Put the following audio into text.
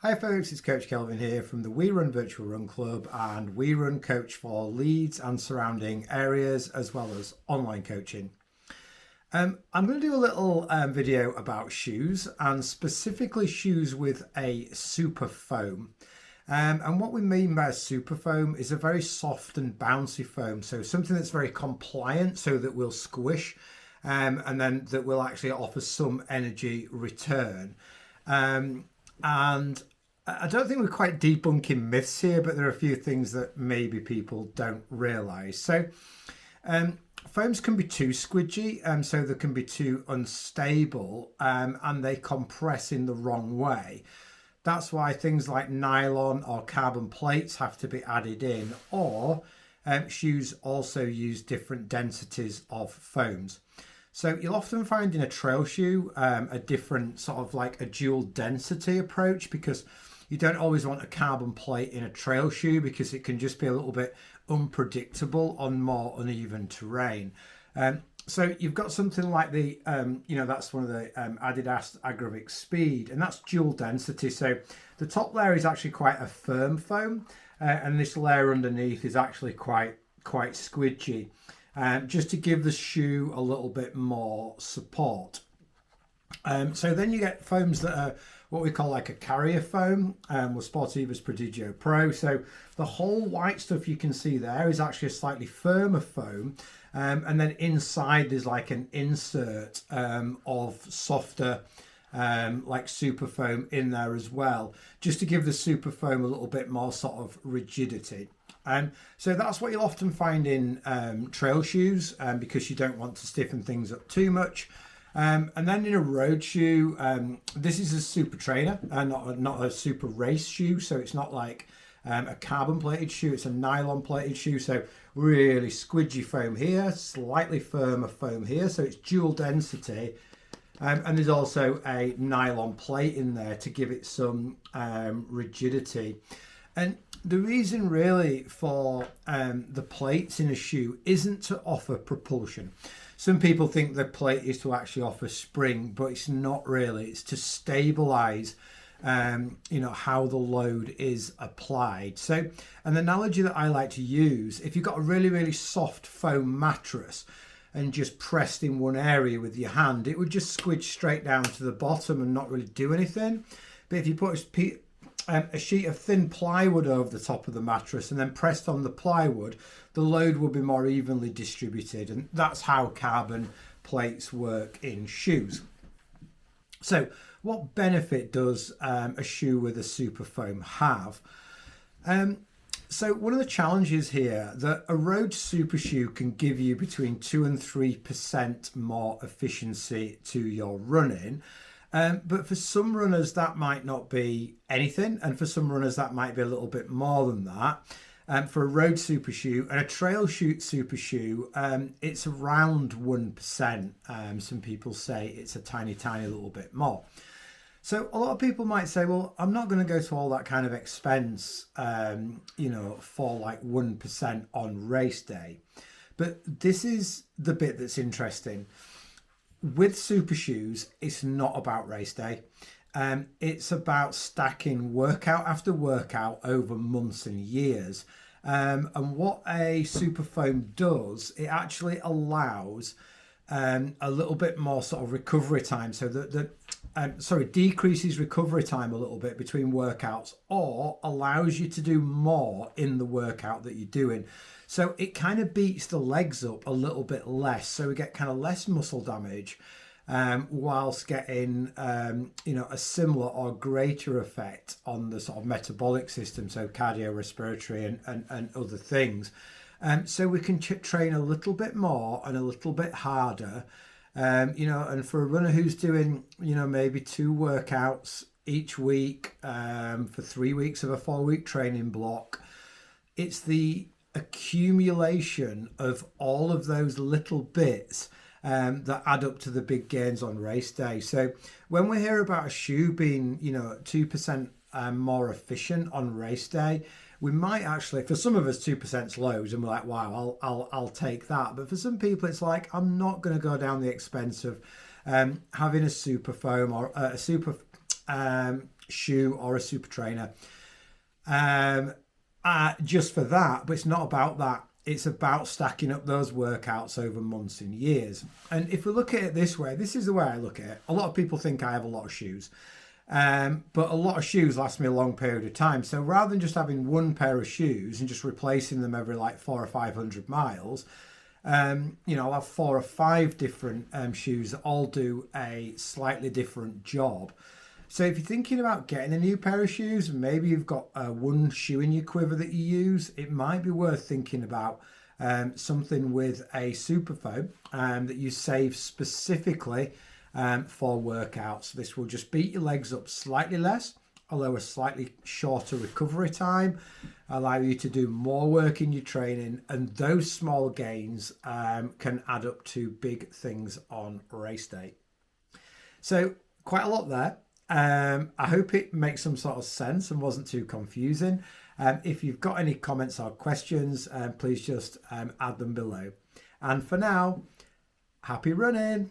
Hi folks, it's Coach Kelvin here from the We Run Virtual Run Club, and we run coach for Leeds and surrounding areas as well as online coaching. I'm going to do a little video about shoes, and specifically shoes with a super foam. And what we mean by a super foam is a very soft and bouncy foam, so something that's very compliant so that will squish and then that will actually offer some energy return. And I don't think we're quite debunking myths here, but there are a few things that maybe people don't realise. So foams can be too squidgy, so they can be too unstable, and they compress in the wrong way. That's why things like nylon or carbon plates have to be added in, or shoes also use different densities of foams. So you'll often find in a trail shoe a different sort of like a dual density approach, because you don't always want a carbon plate in a trail shoe because it can just be a little bit unpredictable on more uneven terrain. So you've got something like the, that's one of the Adidas Agravic Speed, and that's dual density. So the top layer is actually quite a firm foam, and this layer underneath is actually quite squidgy, just to give the shoe a little bit more support. So then you get foams that are what we call like a carrier foam, with Sportiva's Prodigio Pro. So the whole white stuff you can see there is actually a slightly firmer foam, and then inside there's like an insert of softer like super foam in there as well, just to give the super foam a little bit more sort of rigidity. So that's what you'll often find in trail shoes, because you don't want to stiffen things up too much. And then in a road shoe, this is a super trainer and not a super race shoe. So it's not like a carbon plated shoe, it's a nylon plated shoe. So really squidgy foam here, slightly firmer foam here. So it's dual density. And there's also a nylon plate in there to give it some rigidity. And the reason really for the plates in a shoe isn't to offer propulsion. Some people think the plate is to actually offer spring, but it's not really. It's to stabilize, how the load is applied. So an analogy that I like to use, if you've got a really, really soft foam mattress and just pressed in one area with your hand, it would just squidge straight down to the bottom and not really do anything. But if you put a sheet of thin plywood over the top of the mattress and then pressed on the plywood, the load will be more evenly distributed, and that's how carbon plates work in shoes. So what benefit does a shoe with a super foam have? So one of the challenges here, that a road super shoe can give you between 2 and 3% more efficiency to your running. But for some runners, that might not be anything. And for some runners, that might be a little bit more than that. For a road super shoe and a trail shoot super shoe, it's around 1%. Some people say it's a tiny little bit more. So a lot of people might say, well, I'm not going to go to all that kind of expense, for like 1% on race day. But this is the bit that's interesting. With super shoes, it's not about race day. It's about stacking workout after workout over months and years. And what a super foam does, it actually allows a little bit more sort of recovery time. So decreases recovery time a little bit between workouts, or allows you to do more in the workout that you're doing. So it kind of beats the legs up a little bit less. So we get kind of less muscle damage, whilst getting, a similar or greater effect on the sort of metabolic system. So cardiorespiratory and other things. So we can train a little bit more and a little bit harder. And for a runner who's doing, maybe 2 workouts each week, for 3 weeks of a 4-week training block, it's the accumulation of all of those little bits that add up to the big gains on race day. So when we hear about a shoe being, 2% more efficient on race day, we might actually, for some of us, 2% loads, and we're like, wow, I'll take that. But for some people, it's like, I'm not going to go down the expense of having a super foam or a super shoe or a super trainer just for that. But it's not about that. It's about stacking up those workouts over months and years. And if we look at it this way, this is the way I look at it. A lot of people think I have a lot of shoes. But a lot of shoes last me a long period of time. So rather than just having one pair of shoes and just replacing them every like 400 or 500 miles, I'll have 4 or 5 different shoes that all do a slightly different job. So if you're thinking about getting a new pair of shoes, maybe you've got one shoe in your quiver that you use, it might be worth thinking about something with a super foam that you save specifically for workouts. This will just beat your legs up slightly less, allow a slightly shorter recovery time, allow you to do more work in your training, and those small gains can add up to big things on race day. So quite a lot there. I hope it makes some sort of sense and wasn't too confusing. If you've got any comments or questions, please just add them below. And for now, happy running.